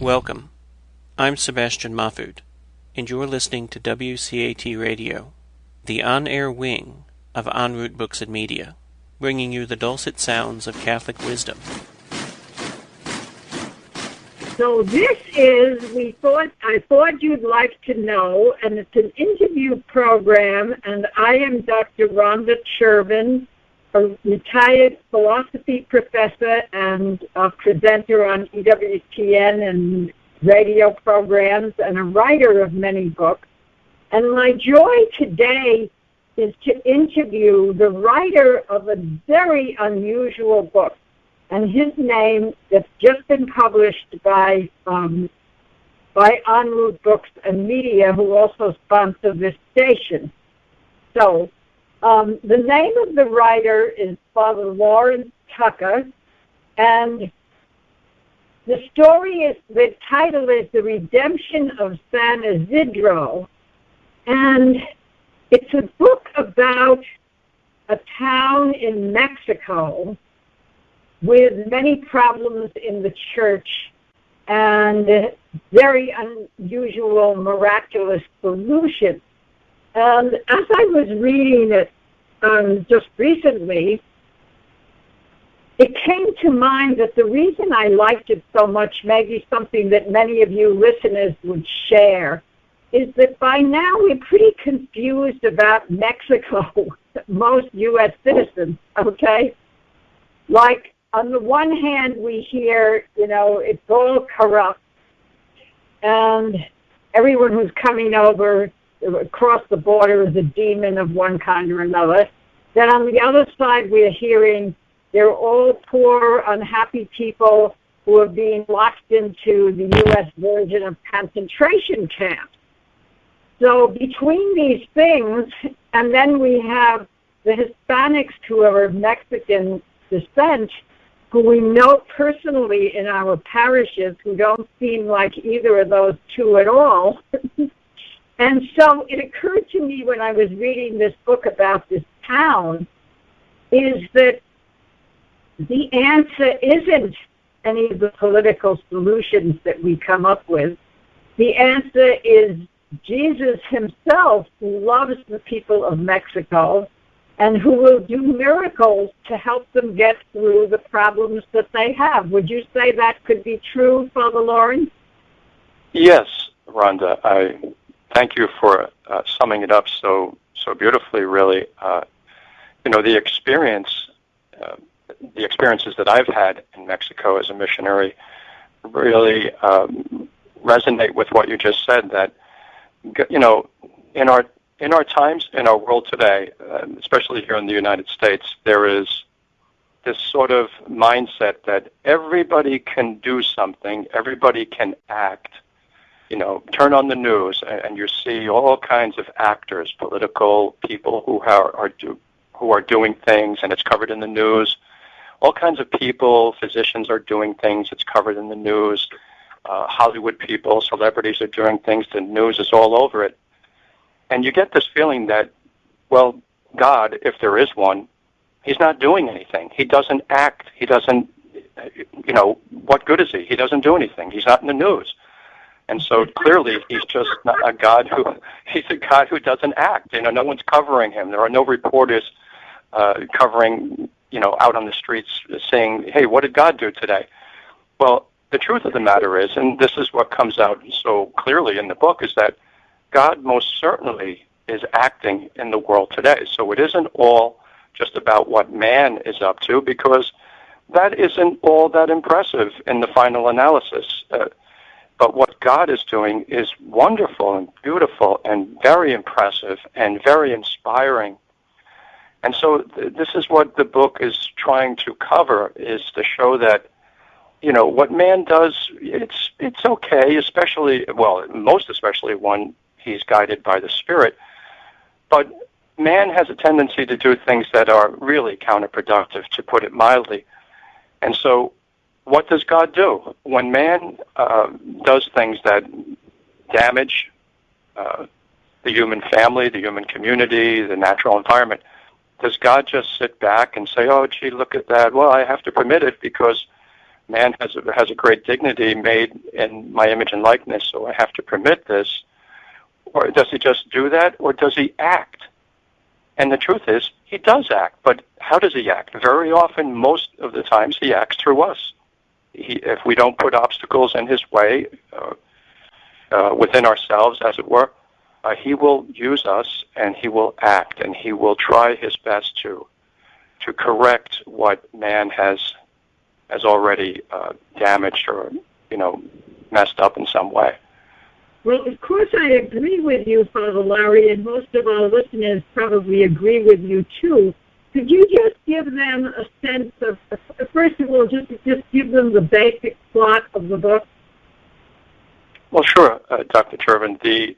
Welcome. I'm Sebastian Mahfood, and you're listening to WCAT Radio, the on-air wing of En Route Books and Media, bringing you the dulcet sounds of Catholic wisdom. So this is, I thought you'd like to know, and it's an interview program, and I am Dr. Ronda Chervin, a retired philosophy professor and a presenter on EWTN and radio programs, and a writer of many books. And my joy today is to interview the writer of a very unusual book. And his name that's just been published by En Route Books and Media, who also sponsor this station. So the name of the writer is Father Lawrence Tucker, and the title is The Redemption of San Isidro, and it's a book about a town in Mexico with many problems in the church and very unusual, miraculous solutions. And as I was reading it just recently, it came to mind that the reason I liked it so much, maybe something that many of you listeners would share, is that by now we're pretty confused about Mexico, most U.S. citizens, okay? Like, on the one hand, we hear, it's all corrupt, and everyone who's coming over across the border is a demon of one kind or another. Then on the other side, we're hearing they're all poor, unhappy people who are being locked into the U.S. version of concentration camps. So between these things, and then we have the Hispanics who are of Mexican descent, who we know personally in our parishes, who don't seem like either of those two at all. And so it occurred to me when I was reading this book about this town, is that the answer isn't any of the political solutions that we come up with. The answer is Jesus himself, who loves the people of Mexico, and who will do miracles to help them get through the problems that they have. Would you say that could be true, Father Lawrence? Yes, Rhonda. I thank you for summing it up so beautifully, really. The experiences that I've had in Mexico as a missionary really resonate with what you just said, that, in our times, in our world today, especially here in the United States, there is this sort of mindset that everybody can do something, everybody can act. Turn on the news and you see all kinds of actors, political people who are doing things, and it's covered in the news. All kinds of people, physicians are doing things, it's covered in the news. Hollywood people, celebrities are doing things, the news is all over it. And you get this feeling that, well, God, if there is one, he's not doing anything. He doesn't act. He doesn't, what good is he? He doesn't do anything. He's not in the news. And so clearly he's just not he's a God who doesn't act. No one's covering him. There are no reporters covering, out on the streets saying, hey, what did God do today? Well, the truth of the matter is, and this is what comes out so clearly in the book, is that God most certainly is acting in the world today. So it isn't all just about what man is up to, because that isn't all that impressive in the final analysis. But what God is doing is wonderful and beautiful and very impressive and very inspiring. And so this is what the book is trying to cover, is to show that, what man does, it's okay, most especially when he's guided by the Spirit. But man has a tendency to do things that are really counterproductive, to put it mildly. And so what does God do? When man does things that damage the human family, the human community, the natural environment, does God just sit back and say, oh, gee, look at that. Well, I have to permit it because man has a great dignity made in my image and likeness, so I have to permit this. Or does he just do that, or does he act? And the truth is, he does act, but how does he act? Very often, most of the times, he acts through us. If we don't put obstacles in his way, within ourselves, as it were, he will use us, and he will act, and he will try his best to correct what man has already damaged or, messed up in some way. Well, of course, I agree with you, Father Larry, and most of our listeners probably agree with you, too. Could you just give them a sense of, first of all, just give them the basic plot of the book? Well, sure, Dr. Chervin. The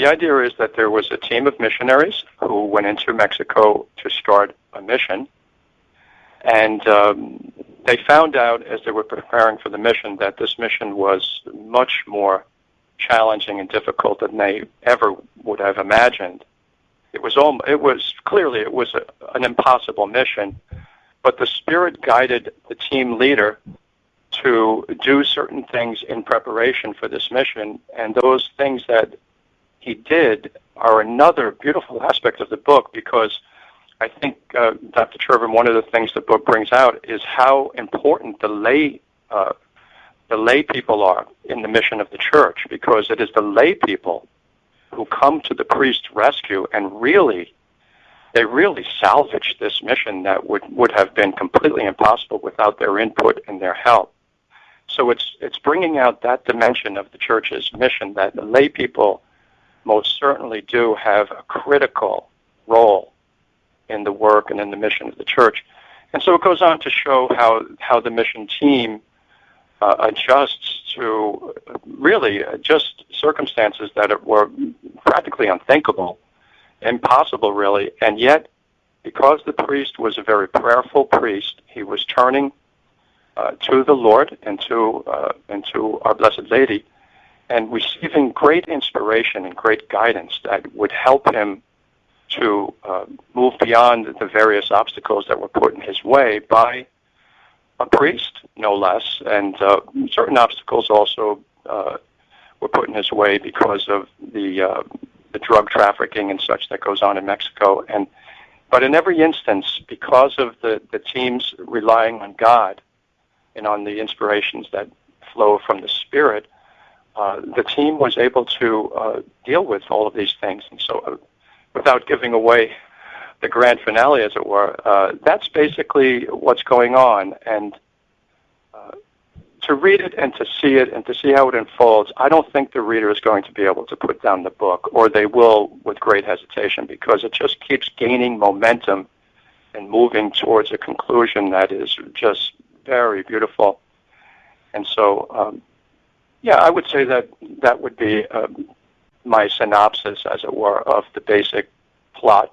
idea is that there was a team of missionaries who went into Mexico to start a mission, and they found out as they were preparing for the mission that this mission was much more challenging and difficult than they ever would have imagined. It was clearly an impossible mission, but the Spirit guided the team leader to do certain things in preparation for this mission, and those things that he did are another beautiful aspect of the book, because I think, Dr. Chervin, one of the things the book brings out is how important the lay people are in the mission of the church, because it is the lay people who come to the priest's rescue and they really salvage this mission that would have been completely impossible without their input and their help. So it's bringing out that dimension of the church's mission, that the lay people most certainly do have a critical role in the work and in the mission of the church. And so it goes on to show how the mission team adjusts to really just circumstances that were practically unthinkable, impossible really, and yet because the priest was a very prayerful priest, he was turning to the Lord and to our Blessed Lady, and receiving great inspiration and great guidance that would help him to move beyond the various obstacles that were put in his way by a priest, no less, and certain obstacles also were put in his way because of the drug trafficking and such that goes on in Mexico. But in every instance, because of the teams relying on God and on the inspirations that flow from the Spirit, the team was able to deal with all of these things. And so, without giving away the grand finale, as it were, that's basically what's going on. And to read it and to see it and to see how it unfolds, I don't think the reader is going to be able to put down the book, or they will with great hesitation, because it just keeps gaining momentum and moving towards a conclusion that is just very beautiful. And so, I would say that would be my synopsis, as it were, of the basic plot,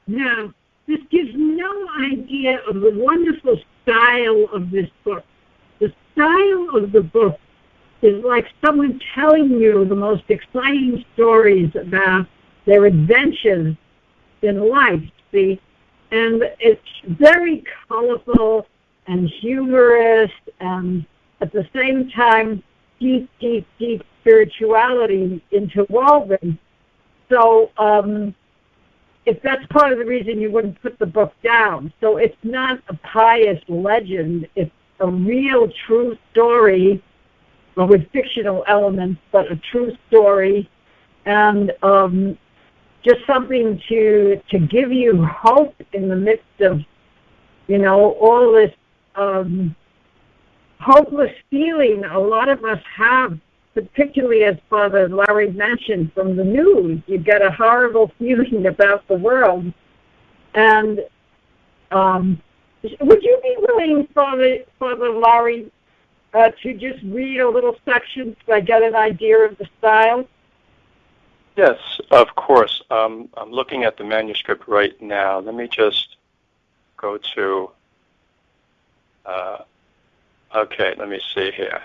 Now, this gives no idea of the wonderful style of this book. The style of the book is like someone telling you the most exciting stories about their adventures in life, see? And it's very colorful and humorous, and at the same time, deep, deep, deep spirituality interwoven. So, if that's part of the reason you wouldn't put the book down. So it's not a pious legend. It's a real, true story, with fictional elements, but a true story, and just something to give you hope in the midst of, all this hopeless feeling a lot of us have, particularly as Father Larry mentioned from the news. You get a horrible feeling about the world. And would you be willing, Father Larry, to just read a little section so I get an idea of the style? Yes, of course. I'm looking at the manuscript right now. Let me just go to... okay, let me see here.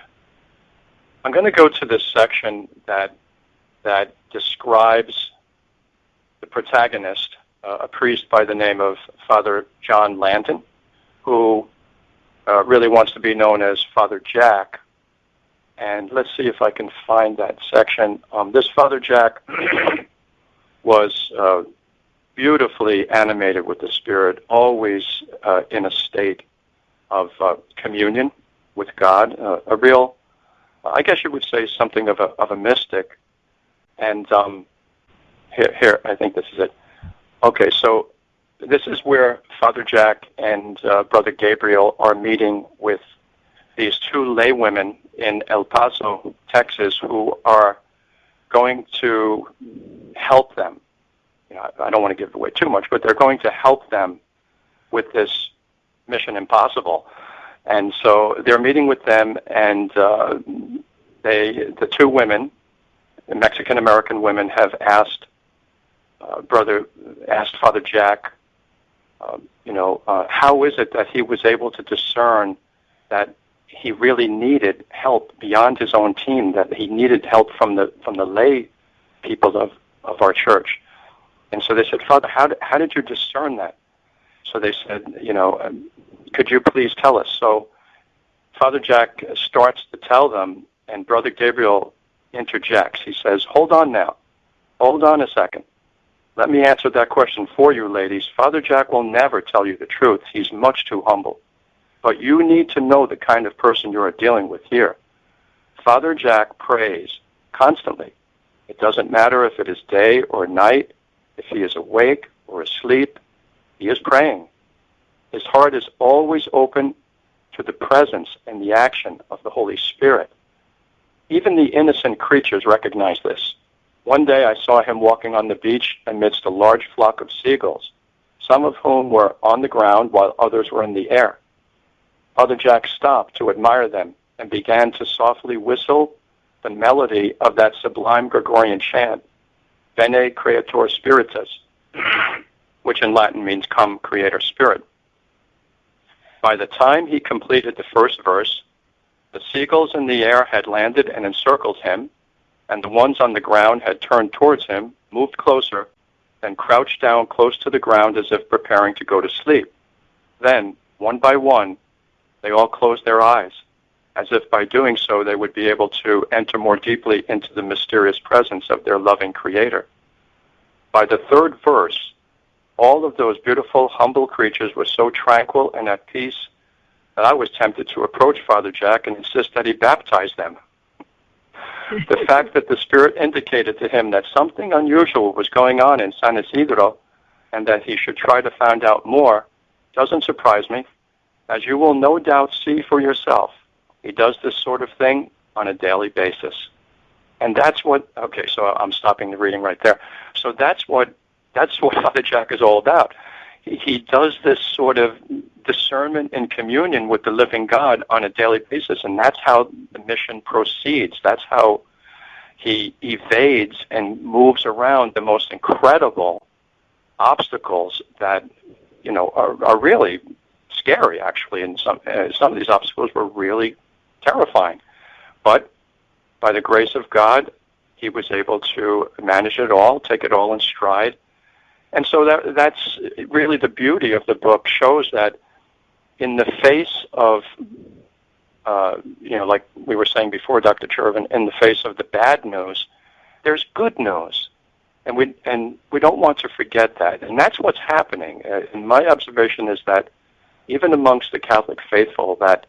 I'm going to go to this section that describes the protagonist, a priest by the name of Father John Landon, who really wants to be known as Father Jack. And let's see if I can find that section. This Father Jack was beautifully animated with the Spirit, always in a state of communion with God, a real, I guess you would say, something of a mystic. And here, I think this is it. Okay, so this is where Father Jack and Brother Gabriel are meeting with these two laywomen in El Paso, Texas, who are going to help them. I don't want to give away too much, but they're going to help them with this mission impossible. And so they're meeting with them, and the two women, the Mexican-American women, have asked Father Jack, how is it that he was able to discern that he really needed help beyond his own team, that he needed help from the lay people of our church. And so they said, Father, how did you discern that? So they said, could you please tell us? So Father Jack starts to tell them, and Brother Gabriel interjects. He says, hold on now. Hold on a second. Let me answer that question for you, ladies. Father Jack will never tell you the truth. He's much too humble. But you need to know the kind of person you are dealing with here. Father Jack prays constantly. It doesn't matter if it is day or night, if he is awake or asleep, he is praying. His heart is always open to the presence and the action of the Holy Spirit. Even the innocent creatures recognize this. One day I saw him walking on the beach amidst a large flock of seagulls, some of whom were on the ground while others were in the air. Father Jack stopped to admire them and began to softly whistle the melody of that sublime Gregorian chant, Bene Creator Spiritus, which in Latin means come, Creator Spirit. By the time he completed the first verse, the seagulls in the air had landed and encircled him, and the ones on the ground had turned towards him, moved closer, then crouched down close to the ground as if preparing to go to sleep. Then, one by one, they all closed their eyes, as if by doing so they would be able to enter more deeply into the mysterious presence of their loving Creator. By the third verse, all of those beautiful, humble creatures were so tranquil and at peace that I was tempted to approach Father Jack and insist that he baptize them. The fact that the Spirit indicated to him that something unusual was going on in San Isidro and that he should try to find out more doesn't surprise me, as you will no doubt see for yourself. He does this sort of thing on a daily basis. And that's what, okay, so I'm stopping the reading right there. So that's what Father Jack is all about. He does this sort of discernment and communion with the living God on a daily basis, and that's how the mission proceeds. That's how he evades and moves around the most incredible obstacles that, are really scary, actually. And some of these obstacles were really terrifying. But by the grace of God, he was able to manage it all, take it all in stride. And so that's really the beauty of the book, shows that in the face of, like we were saying before, Dr. Chervin, in the face of the bad news, there's good news. And we don't want to forget that. And that's what's happening. And my observation is that even amongst the Catholic faithful, that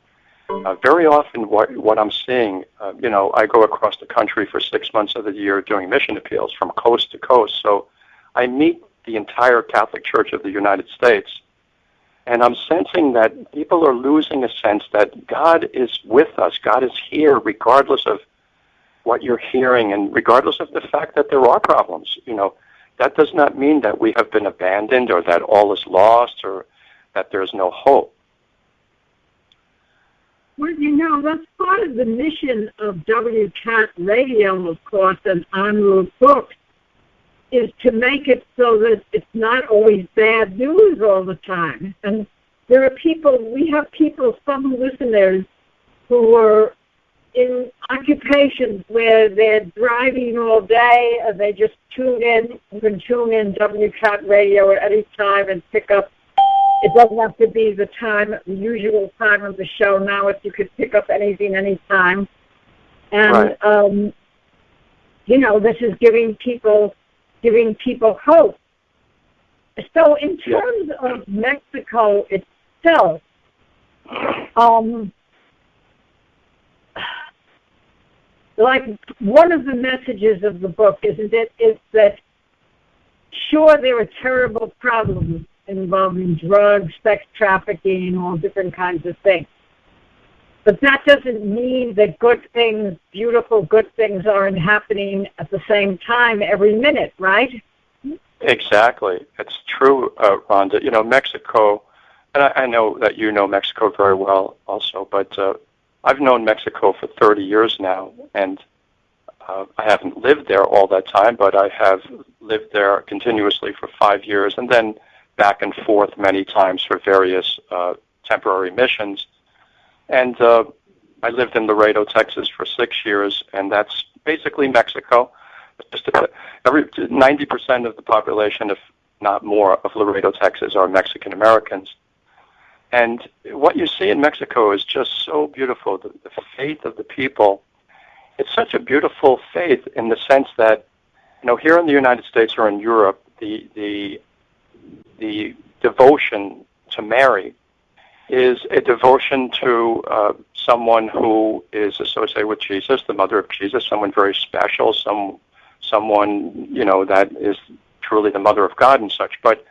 very often what I'm seeing, I go across the country for 6 months of the year doing mission appeals from coast to coast. So I meet the entire Catholic Church of the United States. And I'm sensing that people are losing a sense that God is with us. God is here regardless of what you're hearing and regardless of the fact that there are problems. That does not mean that we have been abandoned or that all is lost or that there's no hope. Well, that's part of the mission of WCAT Radio, of course, and En Route Books, is to make it so that it's not always bad news all the time. And there are we have some listeners who are in occupations where they're driving all day and they just tune in. You can tune in WCAT Radio at any time and pick up It doesn't have to be the usual time of the show. Now, if you could pick up anything anytime. And, right. This is giving people hope. So in terms of Mexico itself, like one of the messages of the book, isn't it, is that sure there are terrible problems involving drugs, sex trafficking, all different kinds of things. But that doesn't mean that good things, beautiful good things, aren't happening at the same time every minute, right? Exactly. It's true, Rhonda. Mexico, and I know that you know Mexico very well also, but I've known Mexico for 30 years now, and I haven't lived there all that time, but I have lived there continuously for 5 years, and then back and forth many times for various temporary missions. And I lived in Laredo, Texas for 6 years, and that's basically Mexico. Just 90% of the population, if not more, of Laredo, Texas are Mexican Americans. And what you see in Mexico is just so beautiful. The faith of the people, it's such a beautiful faith in the sense that, here in the United States or in Europe, the devotion to Mary is a devotion to someone who is associated with Jesus, the mother of Jesus, someone very special, someone, that is truly the mother of God and such. But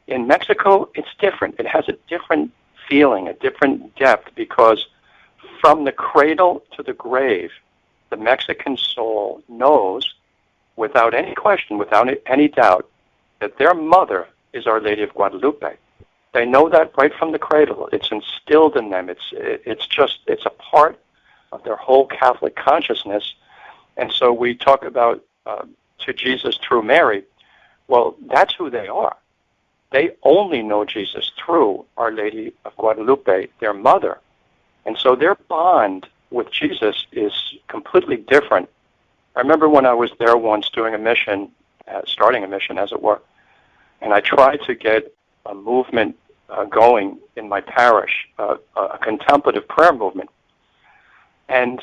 in Mexico, it's different. It has a different feeling, a different depth, because from the cradle to the grave, the Mexican soul knows, without any question, without any doubt, that their mother is Our Lady of Guadalupe. They know that right from the cradle. It's instilled in them. It's a part of their whole Catholic consciousness. And so we talk about to Jesus through Mary. Well, that's who they are. They only know Jesus through Our Lady of Guadalupe, their mother. And so their bond with Jesus is completely different. I remember when I was there once doing a mission, starting a mission as it were, and I tried to get a movement going in my parish, a contemplative prayer movement. And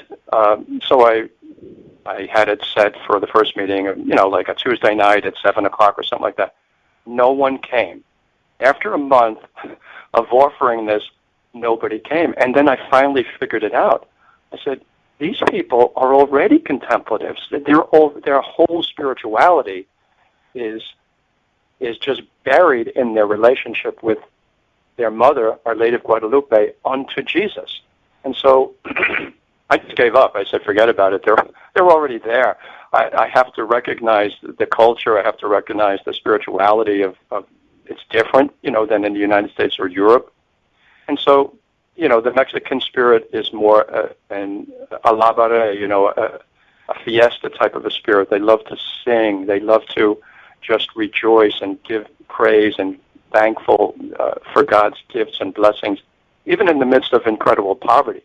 so I had it set for the first meeting, like a Tuesday night at 7 o'clock or something like that. No one came. After a month of offering this, nobody came. And then I finally figured it out. I said, these people are already contemplatives. Their whole spirituality is just buried in their relationship with their mother, Our Lady of Guadalupe, unto Jesus. And so I just gave up. I said, forget about it. They're already there. I have to recognize the culture. I have to recognize the spirituality of it's different, than in the United States or Europe. And so, the Mexican spirit is more an alabare, a fiesta type of a spirit. They love to sing. They love to just rejoice and give praise and thankful for God's gifts and blessings, even in the midst of incredible poverty.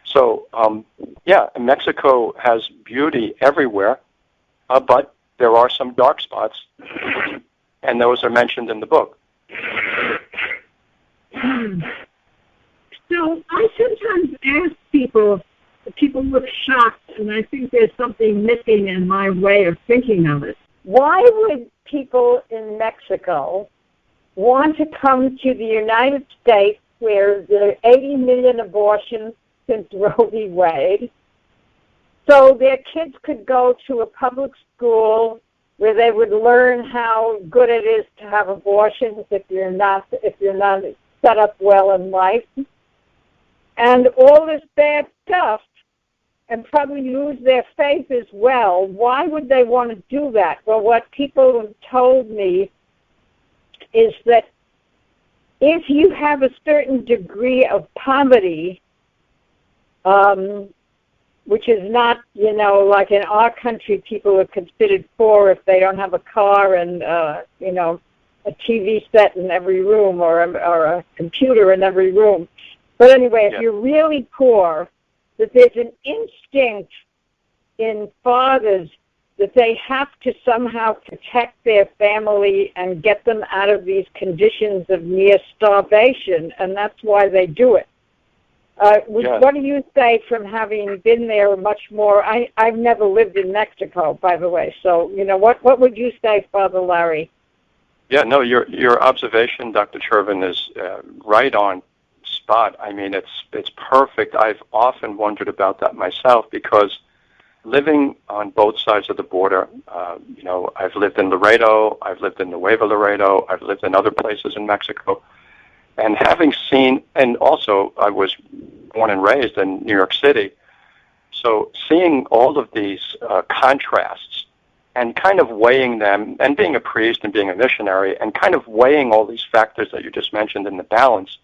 So, Mexico has beauty everywhere, but there are some dark spots, and those are mentioned in the book. So I sometimes ask people look shocked, and I think there's something missing in my way of thinking of it. Why would people in Mexico want to come to the United States, where there are 80 million abortions since Roe v. Wade, so their kids could go to a public school where they would learn how good it is to have abortions if you're not set up well in life, and all this bad stuff, and probably lose their faith as well? Why would they want to do that? Well, what people have told me is that if you have a certain degree of poverty, which is not, like in our country, people are considered poor if they don't have a car and, a TV set in every room or a computer in every room. But anyway, if you're really poor, that there's an instinct in fathers that they have to somehow protect their family and get them out of these conditions of near starvation, and that's why they do it. What do you say from having been there much more? I've never lived in Mexico, by the way, so, what would you say, Father Larry? Yeah, no, your observation, Dr. Chervin, is right on spot. I mean, it's perfect. I've often wondered about that myself because living on both sides of the border, I've lived in Laredo, I've lived in Nuevo Laredo, I've lived in other places in Mexico, and having seen, and also I was born and raised in New York City, so seeing all of these contrasts and kind of weighing them, and being a priest and being a missionary, and kind of weighing all these factors that you just mentioned in the balance,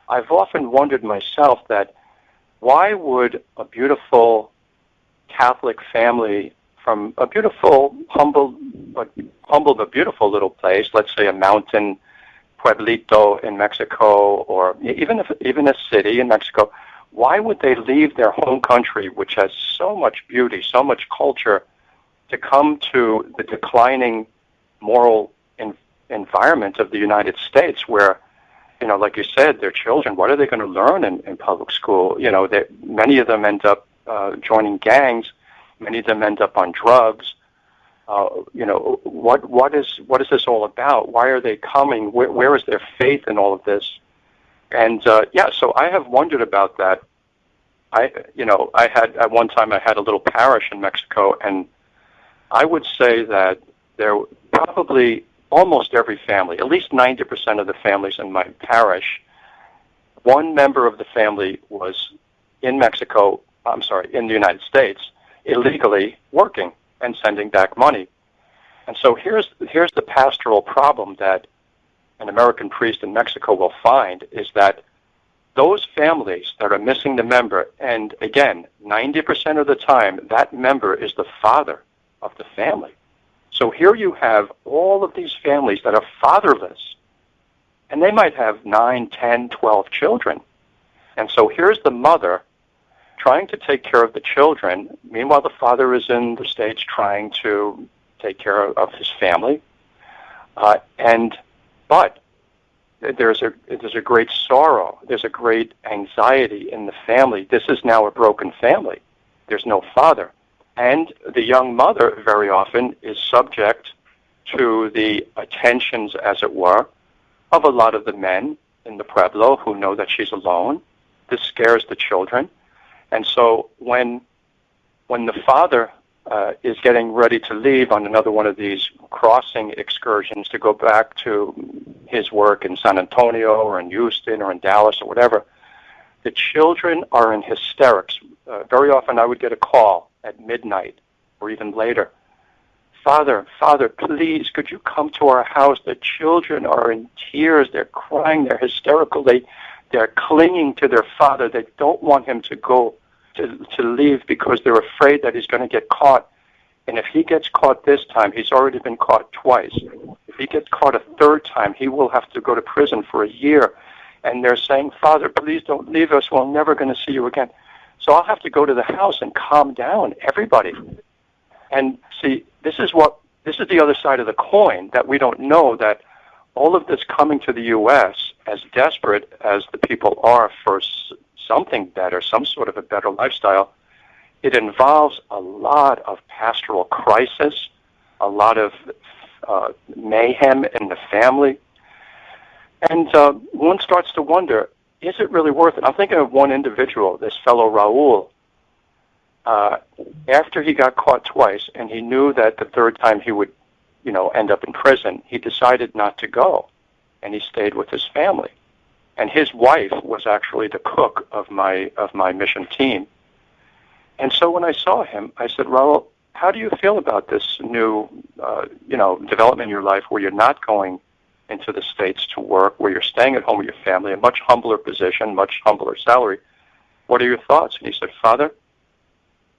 I've often wondered myself that why would a beautiful Catholic family from a beautiful, humble but beautiful little place, let's say a mountain pueblito in Mexico, or even a city in Mexico, why would they leave their home country, which has so much beauty, so much culture, to come to the declining moral environment of the United States, where, like you said, their children, what are they going to learn in public school? Many of them end up joining gangs. Many of them end up on drugs. What is this all about? Why are they coming? Where is their faith in all of this? And so I have wondered about that. I had at one time I had a little parish in Mexico, and I would say that there probably almost every family, at least 90% of the families in my parish, one member of the family was in the United States, illegally working and sending back money. And so here's the pastoral problem that an American priest in Mexico will find, is that those families that are missing the member, and again, 90% of the time, that member is the father of the family. So here you have all of these families that are fatherless, and they might have 9, 10, 12 children. And so here's the mother trying to take care of the children. Meanwhile, the father is in the States trying to take care of his family. But there's a great sorrow. There's a great anxiety in the family. This is now a broken family. There's no father. And the young mother very often is subject to the attentions, as it were, of a lot of the men in the pueblo who know that she's alone. This scares the children. And so when the father is getting ready to leave on another one of these crossing excursions to go back to his work in San Antonio or in Houston or in Dallas or whatever, the children are in hysterics. Very often I would get a call at midnight or even later. Father, please, could you come to our house? The children are in tears. They're crying. They're hysterical. They're clinging to their father. They don't want him to go, to leave, because they're afraid that he's going to get caught. And if he gets caught this time, he's already been caught twice. If he gets caught a third time, he will have to go to prison for a year. And they're saying, Father, please don't leave us. We're never going to see you again. So I'll have to go to the house and calm down everybody. And see, this is the other side of the coin that we don't know, that all of this coming to the U.S., as desperate as the people are for something better, some sort of a better lifestyle, it involves a lot of pastoral crisis, a lot of mayhem in the family. And one starts to wonder, is it really worth it? I'm thinking of one individual, this fellow Raul. After he got caught twice, and he knew that the third time he would, end up in prison, he decided not to go, and he stayed with his family. And his wife was actually the cook of my mission team. And so when I saw him, I said, Raul, how do you feel about this new, development in your life where you're not going into the States to work, where you're staying at home with your family, a much humbler position, much humbler salary? What are your thoughts? And he said, Father,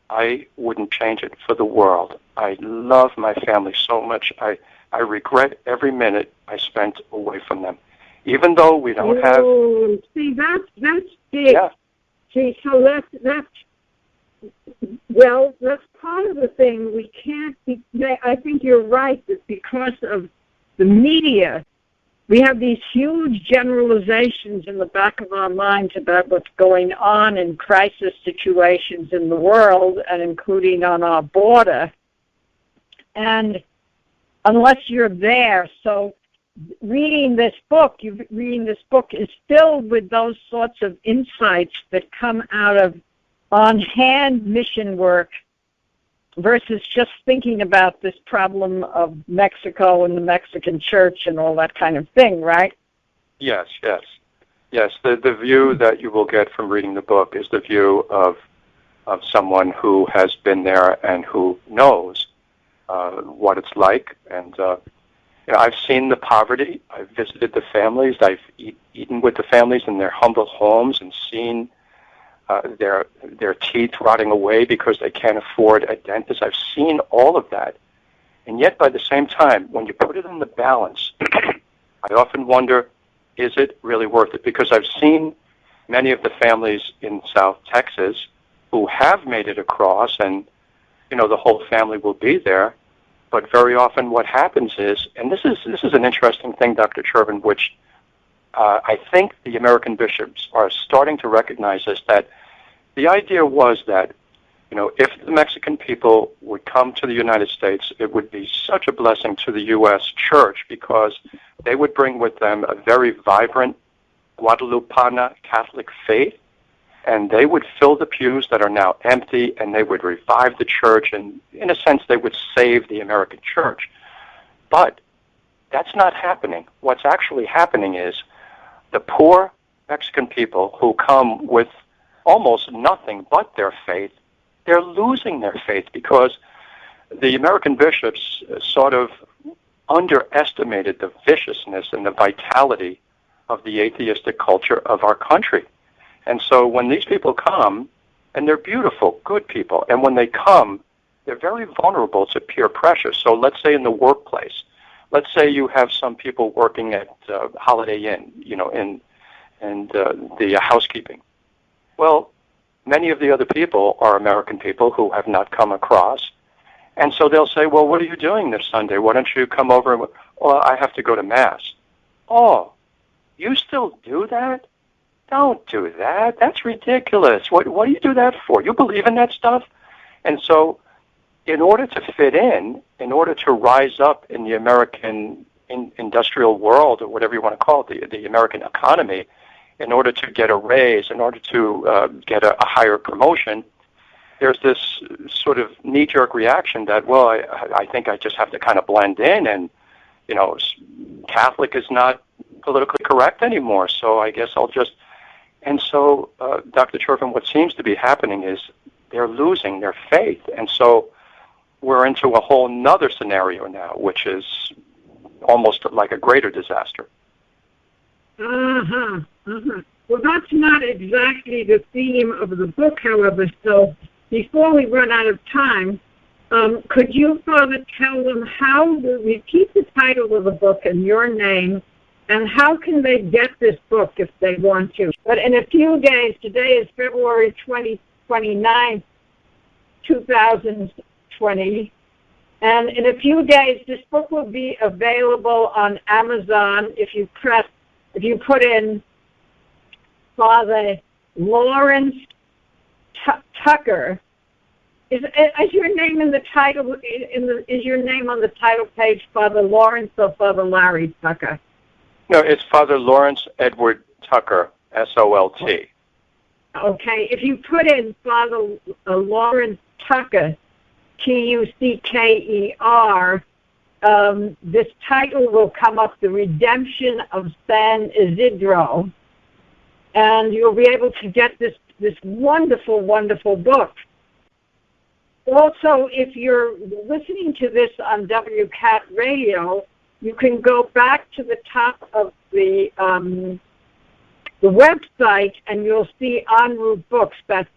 I wouldn't change it for the world. I love my family so much. I regret every minute I spent away from them. Even though we don't have... See, that's big. Yeah. See, so that's Well, that's part of the thing. We can't be, I think you're right that because of the media, we have these huge generalizations in the back of our minds about what's going on in crisis situations in the world and including on our border. And unless you're there, so reading this book is filled with those sorts of insights that come out of on-hand mission work versus just thinking about this problem of Mexico and the Mexican church and all that kind of thing, right? Yes. The view that you will get from reading the book is the view of someone who has been there and who knows what it's like. And I've seen the poverty. I've visited the families. I've eaten with the families in their humble homes and seen their teeth rotting away because they can't afford a dentist. I've seen all of that. And yet, by the same time, when you put it in the balance, I often wonder, is it really worth it? Because I've seen many of the families in South Texas who have made it across, and, the whole family will be there. But very often what happens is, and this is an interesting thing, Dr. Chervin, which I think the American bishops are starting to recognize this, that the idea was that, if the Mexican people would come to the United States, it would be such a blessing to the U.S. Church because they would bring with them a very vibrant Guadalupana Catholic faith, and they would fill the pews that are now empty, and they would revive the church, and in a sense, they would save the American church. But that's not happening. What's actually happening is the poor Mexican people who come with almost nothing but their faith, they're losing their faith because the American bishops sort of underestimated the viciousness and the vitality of the atheistic culture of our country. And so when these people come, and they're beautiful, good people, and when they come, they're very vulnerable to peer pressure. So let's say in the workplace, let's say you have some people working at Holiday Inn, in the housekeeping. Well, many of the other people are American people who have not come across. And so they'll say, well, what are you doing this Sunday? Why don't you come over? And, I have to go to Mass. Oh, you still do that? Don't do that. That's ridiculous. What do you do that for? You believe in that stuff? And so in order to fit in order to rise up in the American industrial world, or whatever you want to call it, the American economy, in order to get a raise, in order to get a higher promotion, there's this sort of knee-jerk reaction that, well, I think I just have to kind of blend in, and, Catholic is not politically correct anymore, so I guess I'll just... And so, Dr. Chervin, what seems to be happening is they're losing their faith, and so we're into a whole nother scenario now, which is almost like a greater disaster. Well, that's not exactly the theme of the book, however, so before we run out of time, could you, Father, tell them repeat the title of the book and your name, and how can they get this book if they want to? But in a few days, today is February 29th, 2020, and in a few days, this book will be available on Amazon if you put in Father Lawrence Tucker. Is your name in the title? Is your name on the title page Father Lawrence or Father Larry Tucker? No, it's Father Lawrence Edward Tucker, SOLT. Okay, if you put in Father Lawrence Tucker, Tucker, this title will come up, The Redemption of San Isidro, and you'll be able to get this wonderful, wonderful book. Also, if you're listening to this on WCAT Radio, you can go back to the top of the website, and you'll see En Route Books. That's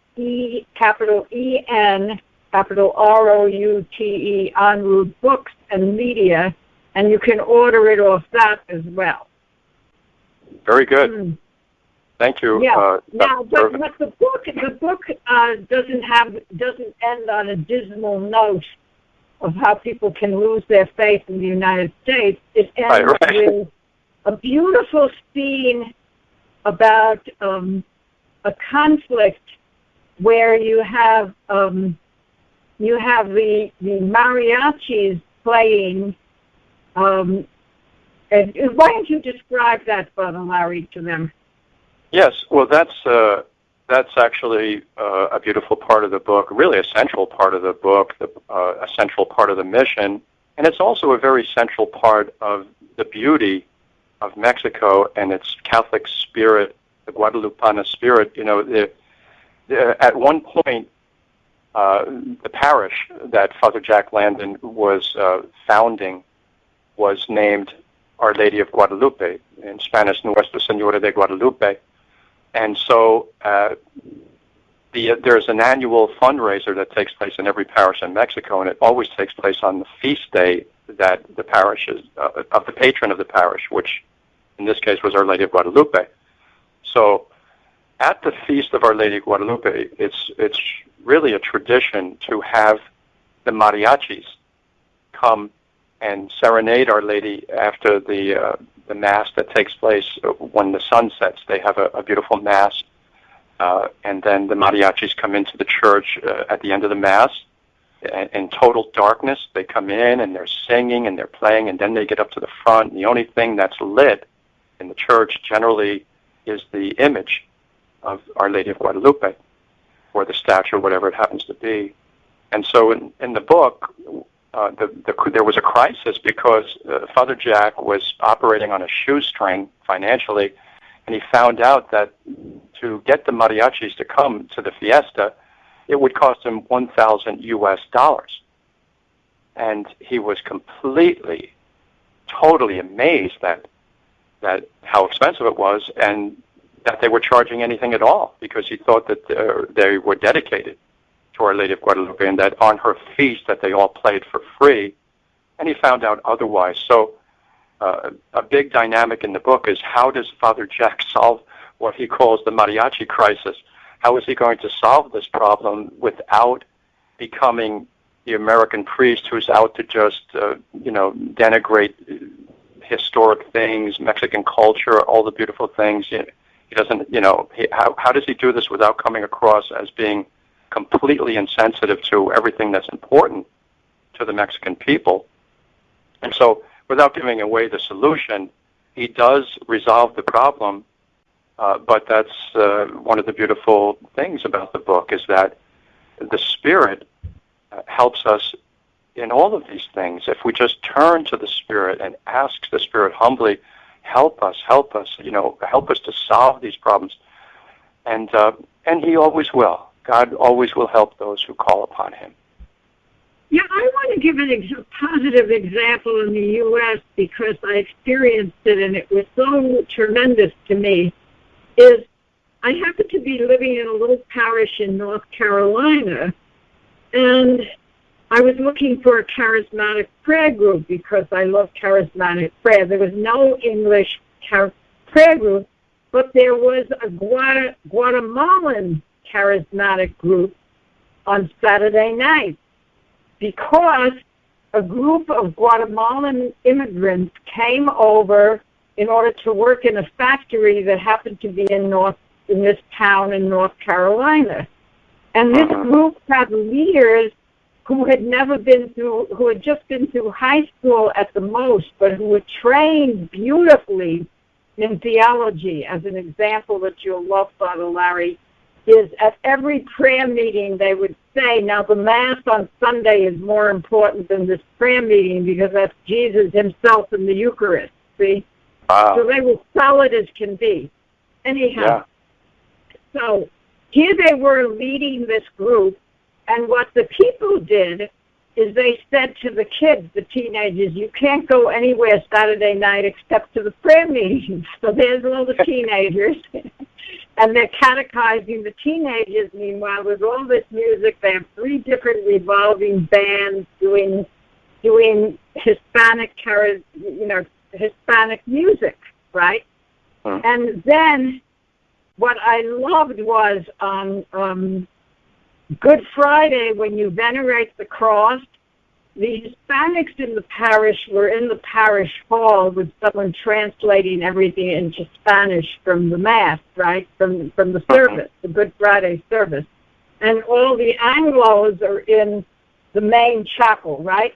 capital E-N, capital R-O-U-T-E, En Route Books and Media, and you can order it off that as well. Very good. Thank you. Yeah. Now, but Chervin. the book doesn't end on a dismal note of how people can lose their faith in the United States. It ends with a beautiful scene about a conflict where you have the mariachis playing. And why don't you describe that, Brother Larry, to them? Yes, well, that's actually a beautiful part of the book, really a central part of the book, a central part of the mission, and it's also a very central part of the beauty of Mexico and its Catholic spirit, the Guadalupana spirit. You know, at one point, the parish that Father Jack Landon was founding was named Our Lady of Guadalupe, in Spanish, Nuestra Señora de Guadalupe. And so there's an annual fundraiser that takes place in every parish in Mexico, and it always takes place on the feast day that the parish is, of the patron of the parish, which in this case was Our Lady of Guadalupe. So at the feast of Our Lady of Guadalupe, it's really a tradition to have the mariachis come and serenade Our Lady after the Mass that takes place when the sun sets. They have a beautiful Mass, and then the mariachis come into the church at the end of the Mass. In total darkness, they come in and they're singing and they're playing, and then they get up to the front. And the only thing that's lit in the church generally is the image of Our Lady of Guadalupe, or the statue, whatever it happens to be. And so in the book, there was a crisis because Father Jack was operating on a shoestring financially, and he found out that to get the mariachis to come to the fiesta, it would cost him $1,000. And he was completely, totally amazed that how expensive it was, and that they were charging anything at all, because he thought that they were dedicated to Our Lady of Guadalupe, and that on her feast that they all played for free, and he found out otherwise. So a big dynamic in the book is, how does Father Jack solve what he calls the mariachi crisis? How is he going to solve this problem without becoming the American priest who's out to just denigrate historic things, Mexican culture, all the beautiful things? He doesn't, how does he do this without coming across as being completely insensitive to everything that's important to the Mexican people? And so, without giving away the solution, he does resolve the problem, but that's one of the beautiful things about the book, is that the Spirit helps us in all of these things. If we just turn to the Spirit and ask the Spirit humbly, help us, help us to solve these problems. And he always will. God always will help those who call upon him. Yeah, I want to give a positive example in the U.S. because I experienced it and it was so tremendous to me, is I happen to be living in a little parish in North Carolina, and I was looking for a charismatic prayer group because I love charismatic prayer. There was no English prayer group, but there was a Guatemalan charismatic group on Saturday night, because a group of Guatemalan immigrants came over in order to work in a factory that happened to be in this town in North Carolina. And this group had leaders who had just been through high school at the most, but who were trained beautifully in theology. As an example that you'll love, Father Larry, is at every prayer meeting they would say, now the Mass on Sunday is more important than this prayer meeting because that's Jesus himself in the Eucharist, see? Wow. So they were solid as can be. Anyhow, So here they were leading this group, and what the people did is they said to the kids, the teenagers, you can't go anywhere Saturday night except to the prayer meetings. So there's all the teenagers. And they're catechizing the teenagers. Meanwhile, with all this music, they have 3 different revolving bands doing Hispanic Hispanic music, right? And then what I loved was on Good Friday, when you venerate the cross, the Hispanics in the parish were in the parish hall with someone translating everything into Spanish from the Mass, right, from the service, the Good Friday service. And all the Anglos are in the main chapel, right?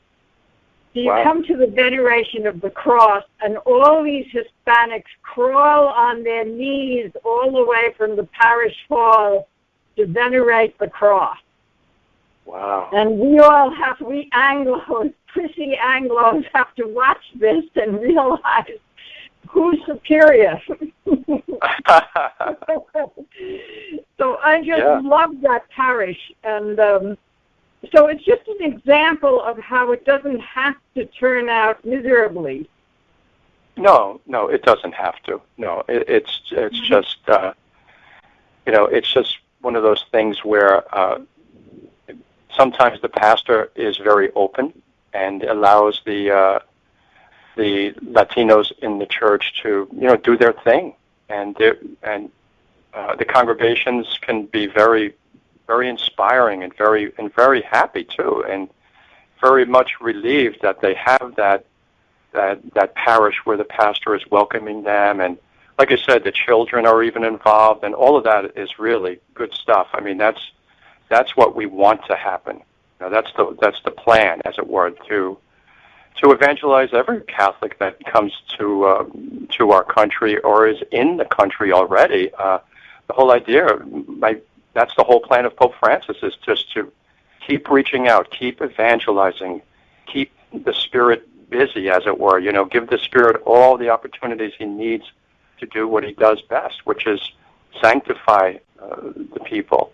So you come to the veneration of the cross, and all these Hispanics crawl on their knees all the way from the parish hall to venerate the cross. Wow. And we Anglos, prissy Anglos, have to watch this and realize who's superior. So I just love that parish. And so it's just an example of how it doesn't have to turn out miserably. No, it doesn't have to. No, it's just, it's just one of those things where sometimes the pastor is very open and allows the Latinos in the church to, do their thing, and the congregations can be very, very inspiring and very happy too, and very much relieved that they have that parish where the pastor is welcoming them, and like I said, the children are even involved, and all of that is really good stuff. I mean, that's what we want to happen. That's the plan, as it were, to evangelize every Catholic that comes to our country or is in the country already. The whole idea, that's the whole plan of Pope Francis, is just to keep reaching out, keep evangelizing, keep the Spirit busy, as it were. Give the Spirit all the opportunities he needs to do what he does best, which is sanctify the people.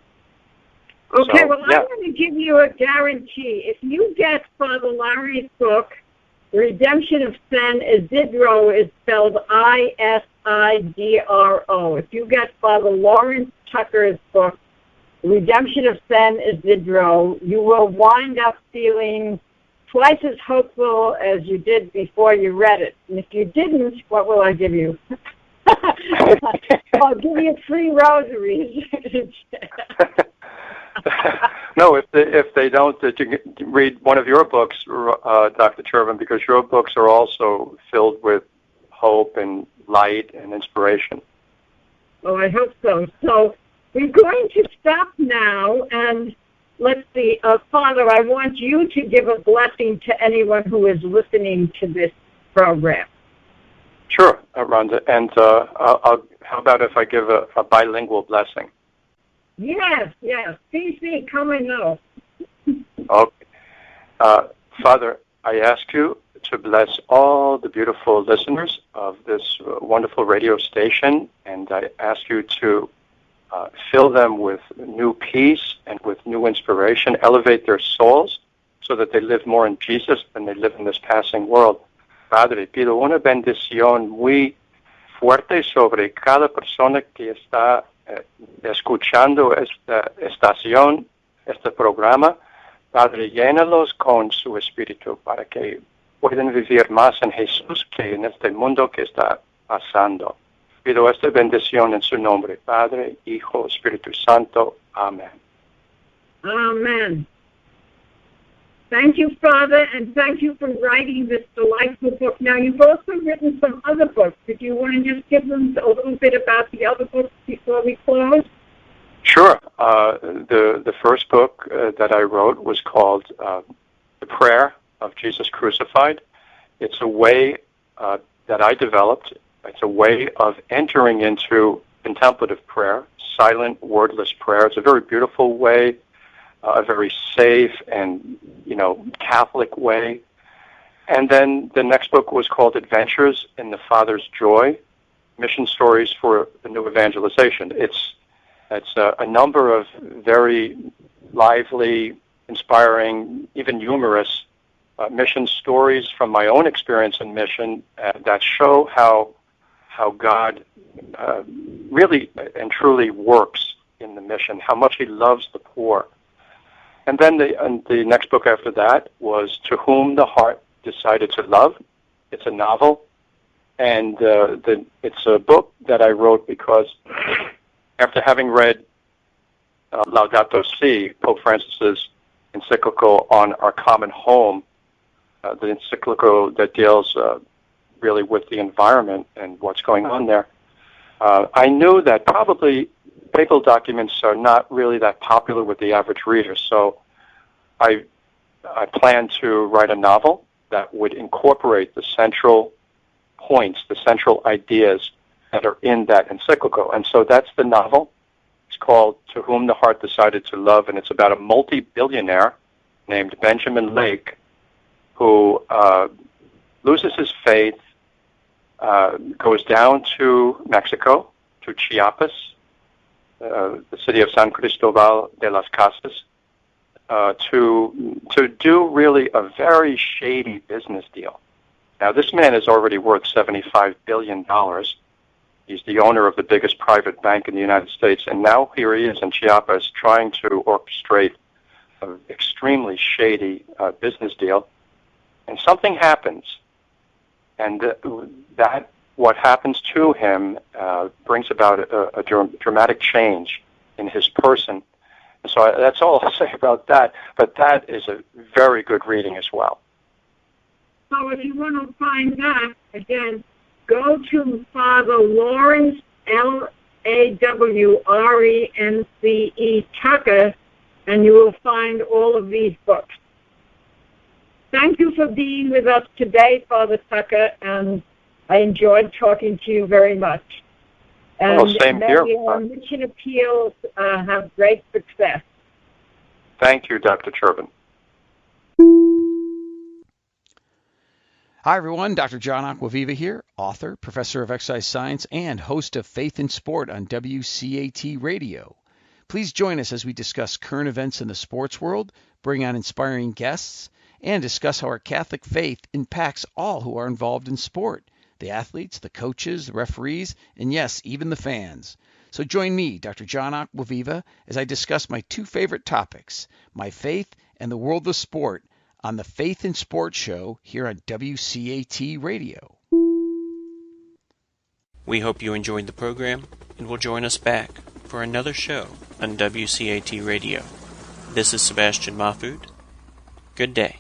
Okay, so, well, I'm going to give you a guarantee. If you get Father Larry's book, Redemption of San Isidro is spelled Isidro. If you get Father Lawrence Tucker's book, Redemption of San Isidro, you will wind up feeling twice as hopeful as you did before you read it. And if you didn't, what will I give you? I'll give you 3 rosaries. No, if they don't, you can read one of your books, Dr. Chervin, because your books are also filled with hope and light and inspiration. Oh, I hope so. So we're going to stop now, and let's see. Father, I want you to give a blessing to anyone who is listening to this program. Sure, Rhonda. And how about if I give a bilingual blessing? Yes. CC, come and know. Okay. Father, I ask you to bless all the beautiful listeners of this wonderful radio station, and I ask you to fill them with new peace and with new inspiration, elevate their souls so that they live more in Jesus than they live in this passing world. Padre, pido una bendición muy fuerte sobre cada persona que está escuchando esta estación, este programa. Padre, llénalos con su espíritu para que puedan vivir más en Jesús que en este mundo que está pasando. Pido esta bendición en su nombre, Padre, Hijo, Espíritu Santo. Amén. Amen. Thank you, Father, and thank you for writing this delightful book. Now, you've also written some other books. Did you want to just give them a little bit about the other books before we close? Sure. The first book that I wrote was called The Prayer of Jesus Crucified. It's a way that I developed. It's a way of entering into contemplative prayer, silent, wordless prayer. It's a very beautiful way, a very safe and, Catholic way. And then the next book was called Adventures in the Father's Joy, Mission Stories for the New Evangelization. It's a number of very lively, inspiring, even humorous mission stories from my own experience in mission that show how God really and truly works in the mission, how much he loves the poor. And then the next book after that was To Whom the Heart Decided to Love. It's a novel, and it's a book that I wrote because after having read Laudato Si, Pope Francis's encyclical on our common home, the encyclical that deals really with the environment and what's going on there, I knew that probably papal documents are not really that popular with the average reader, so I planned to write a novel that would incorporate the central points, the central ideas that are in that encyclical. And so that's the novel. It's called To Whom the Heart Decided to Love, and it's about a multi-billionaire named Benjamin Lake who loses his faith, goes down to Mexico, to Chiapas, the city of San Cristobal de las Casas, to do really a very shady business deal. Now, this man is already worth $75 billion. He's the owner of the biggest private bank in the United States, and now here he is in Chiapas trying to orchestrate an extremely shady business deal. And something happens, and that what happens to him brings about a dramatic change in his person. And so that's all I'll say about that, but that is a very good reading as well. So if you want to find that, again, go to Father Lawrence, Lawrence Tucker, and you will find all of these books. Thank you for being with us today, Father Tucker, and I enjoyed talking to you very much. And well, same may here. Your mission appeals have great success. Thank you, Dr. Chervin. Hi, everyone. Dr. John Aquaviva here, author, professor of exercise science, and host of Faith in Sport on WCAT Radio. Please join us as we discuss current events in the sports world, bring on inspiring guests, and discuss how our Catholic faith impacts all who are involved in sport, the athletes, the coaches, the referees, and yes, even the fans. So join me, Dr. John Aquaviva, as I discuss my two favorite topics, my faith and the world of sport, on the Faith in Sports show here on WCAT Radio. We hope you enjoyed the program and will join us back for another show on WCAT Radio. This is Sebastian Mahfood. Good day.